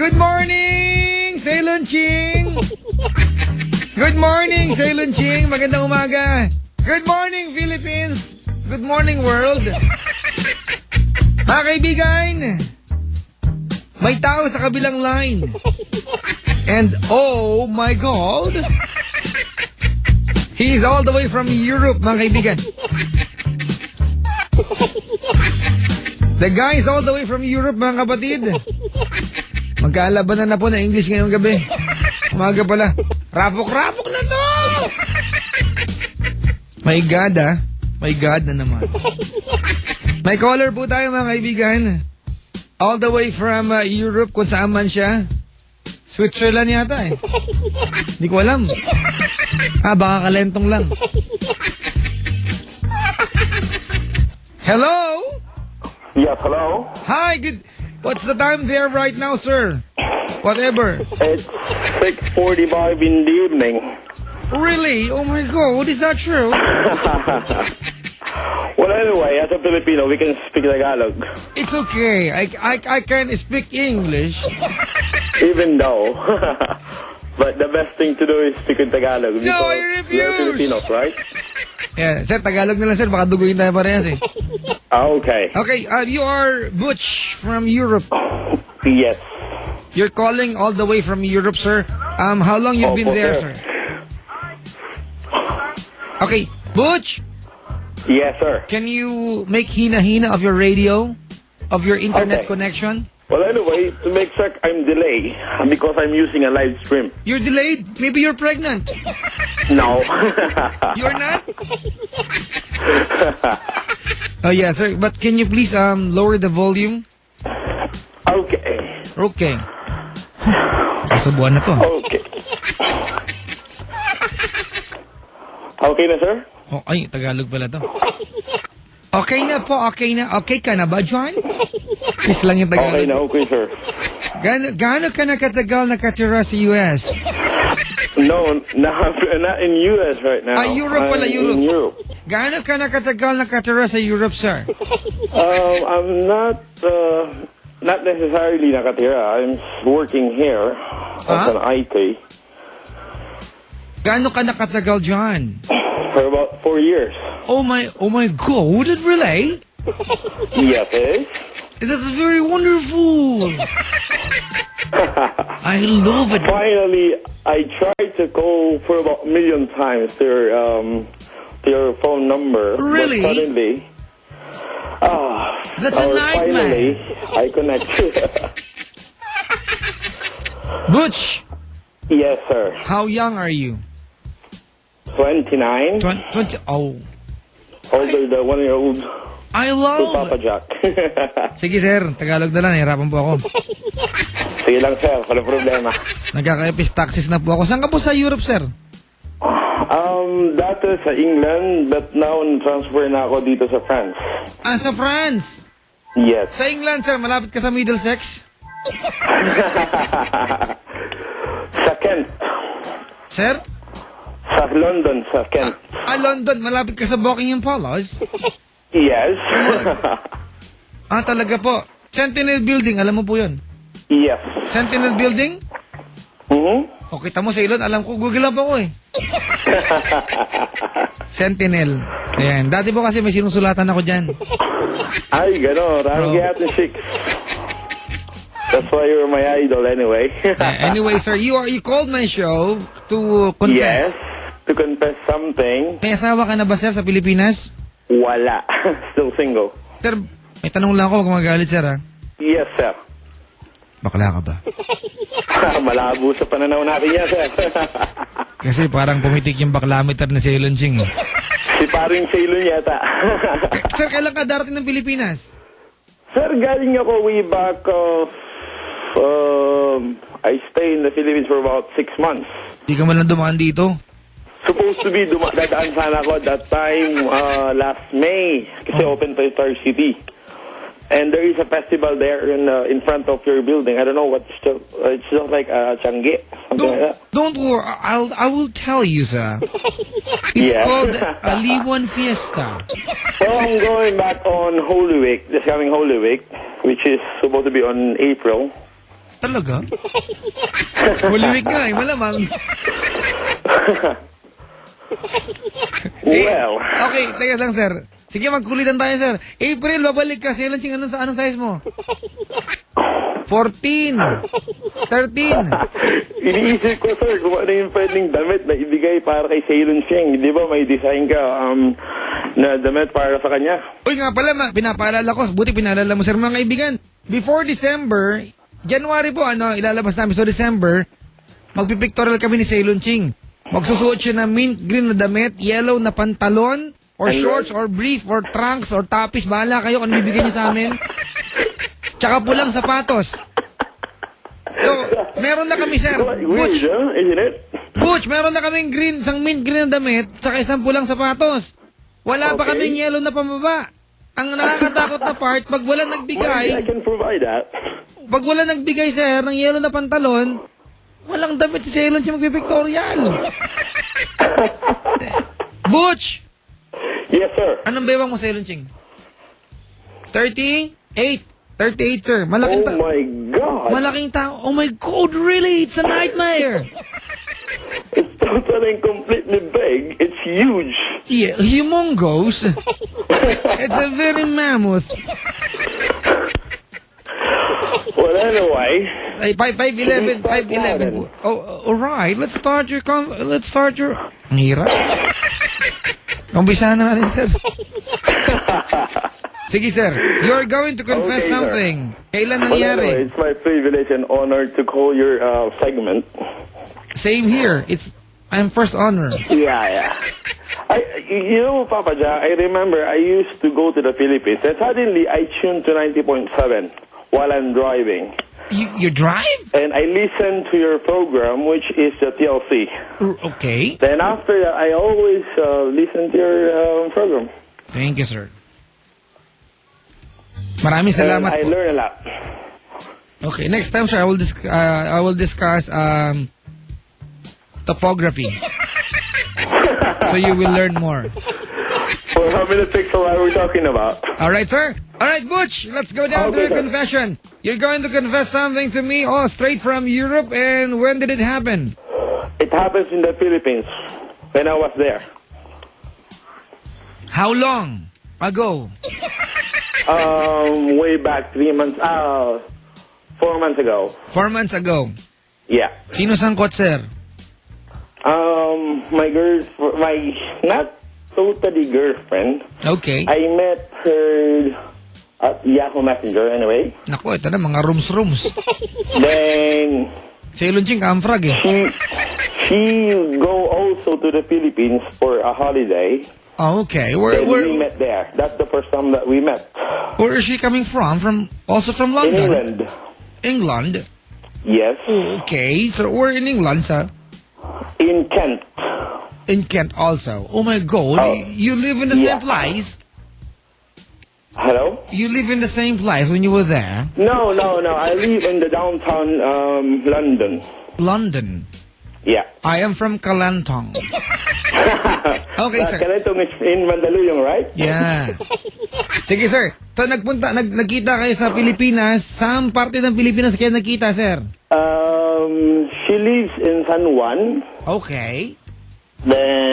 Good morning, Ceylon Ching! Good morning, Ceylon Ching! Magandang umaga! Good morning, Philippines! Good morning, world! Mga kaibigan, may tao sa kabilang line. And oh my God, he's all the way from Europe, mga kaibigan. The guy is all the way from Europe, mga kapatid. Magkaalabanan na po na English ngayong gabi. Umaga pala. Rapok-rapok na to! My God, ah. My God na naman. May caller po tayo, mga kaibigan. All the way from Europe, kung saan man siya. Switzerland yata eh. Hindi ko alam. Baka kalentong lang. Hello? Yes, hello? Hi, good. What's the time there right now, sir? Whatever. It's 6:45 in the evening. Really? Oh my God, is that true? Well, anyway, as a Filipino, we can speak Tagalog. It's okay. I can speak English. Even though. But the best thing to do is speak in Tagalog. No, I refuse. We're Filipinos, right? Yeah, sir, Tagalog na lang, sir. Baka duguin tayo parehas eh. Okay. Okay, you are Butch from Europe. Yes. You're calling all the way from Europe, sir. How long you've been there, sir? Okay, Butch, Yes, sir. can you make hina-hina of your radio? Of your internet Okay. connection? Well, anyway, to make sure I'm delayed because I'm using a live stream. You're delayed? Maybe you're pregnant. No. You're not? Oh, yeah, sir. But can you please lower the volume? Okay. Okay. Kasubuan na to. Okay. Okay na, sir? Oh, ay, Tagalog pala to. Okay na po, okay na. Okay ka na ba, John? Please lang yung Tagalog. Okay na, okay, sir. Gaano ka nakatagal nakatira sa US? No, not in U.S. right now. Europe pala, I'm Europe. In Europe. Gaano ka nakatagal nakatira sa Europe, sir? I'm not necessarily nakatira. I'm working here as an IT Gaano ka nakatagal, John? for about 4 years. Oh my God, would it really? Yes, it is. That's very wonderful. I love it. Finally, I tried to call for about a million times to your phone number. Really? But suddenly, That's a finally, nightmare. I connect. Butch, Yes, sir. how young are you? 29. 20. Oh, Older than 1-year-old I to love Papa it. Jack. Sige, sir. Tagalog na lang. Hirapan po ako. Sige lang, sir. Wala problema. Nagkaka-epis taxes na po ako. Saan ka po sa Europe, sir? Dati sa England, but now transfer na ako dito sa France. Sa France. Yes. Sa England, sir. Malapit ka sa Middlesex? Sa Kent. Sir? Sa London, sa Kent. London. Malapit ka sa Buckingham Palace? Yes. Talaga po. Sentinel Building. Alam mo po yun? Yes. Sentinel Building? Mm-hmm. O, kita mo sa ilon. Alam ko. Google up ako eh. Sentinel. Ayan. Dati po kasi may sinusulatan ako dyan. Ay, gano'n. Rangi at 6. That's why you're my idol anyway. Anyway, sir, you called my show to confess. Yes. To confess something. May asawa ka na ba, sir, sa Pilipinas? Wala. Still single. Sir, may tanong lang ako. Huwag magalit, sir, ha? Yes, sir. Bakla ka ba? Malabo sa pananaw natin yan, sir. Kasi parang pumitik yung baklameter na Ceylon Ching, eh. Si paring Ceylon yata. Sir, kailan ka darating ng Pilipinas? Sir, galing ako way back of... I stay in the Philippines for about 6 months. Di ka man lang dumaan dito. Supposed to be dadaan sana ako at that time last May kasi open to Star City. And there is a festival there in front of your building. I don't know what it's just like Changi, something like that. Don't worry. I will tell you, sir. It's called Aliwan Fiesta. Well, I'm going back on Holy Week, this coming Holy Week, which is supposed to be on April. Talaga? Holy Week nga, malamang. Well, Okay, teka lang, sir. Sige, magkulitan tayo, sir. April, babalik ka. Sailan ching anong size mo? 14. 13. iniisip ko, sir, kung ano yung pwedeng damit na ibigay para kay Ceylon Cheng. Di ba may design ka na damit para sa kanya? Uy, nga pala, pinapaalala ko. Buti pinaalala mo, sir, mga kaibigan. Before December, January po, ilalabas namin. So, December, magpipictorial kami ni Ceylon Ching. Magsusuot siya ng mint green na damit, yellow na pantalon, or shorts, or brief, or trunks, or tapis. Bahala kayo kung bibigyan niyo sa amin. Tsaka pulang sapatos. So, meron na kami, sir. Butch. Isn't it? Butch, meron na kaming green, isang mint green na damit, tsaka isang pulang sapatos. Wala pa Okay. kaming yellow na pambaba. Ang nakakatakot na part, pag wala Well, I nagbigay, can provide that. pag wala nagbigay, sir, ng yellow na pantalon, walang damit si Ceylon siya magpipictorial. Butch! Yes, sir. Anong bewang mo, Ceylon Ching? 38. 38, sir. Malaking Oh my God. malaking tao. Oh my God, really? It's a nightmare. It's totally and completely big. It's huge. Yeah, humongous. It's a very mammoth. Well, anyway. Ay, 5'11", 5'11". Oh, all right. Let's start your. Ang hirap. Umpisahan na natin, sir. Sige, sir. You're going to confess Okay, sir. something. Kailan Well, anyway, nangyari? it's my privilege and honor to call your segment. Same here. I'm first honor. Yeah. You know, Papa Ja, I remember I used to go to the Philippines and suddenly I tuned to 90.7 while I'm driving. You drive? And I listened to your program, which is the TLC. Okay. Then after that, I always listen to your program. Thank you, sir. Maraming And salamat I po. learn a lot. Okay, next time, sir, I will discuss topography. So you will learn more. Well, how many pixels are we talking about? All right, sir. All right, Butch, let's go down to Okay, your sir. confession. You're going to confess something to me, straight from Europe, and when did it happen? It happens in the Philippines when I was there. How long ago? Way back 4 months ago. 4 months ago. Yeah. Sino sangkot, sir? My not totally girlfriend. Okay. I met her at Yahoo Messenger anyway. Naku, ito na, mga rooms. Then Ceylon Ching, kamfrag eh. she go also to the Philippines for a holiday. Oh, okay. Then we Where met there. That's the first time that we met. is she coming from? Also from In London? England. England? Yes. Oh, okay. So we're in England, sir. In Kent. In Kent also. Oh my God. Oh. You live in the same Yeah. place? Hello? You live in the same place when you were there? No. I live in the downtown London. London. Yeah. I am from Kalantong. Okay, sir. Kalentong is in Mandaluyong, right? Yeah. Sige, sir. So nagkita kayo sa Pilipinas. Saan parte ng Pilipinas kayo nagkita, sir? She lives in San Juan. Okay. Then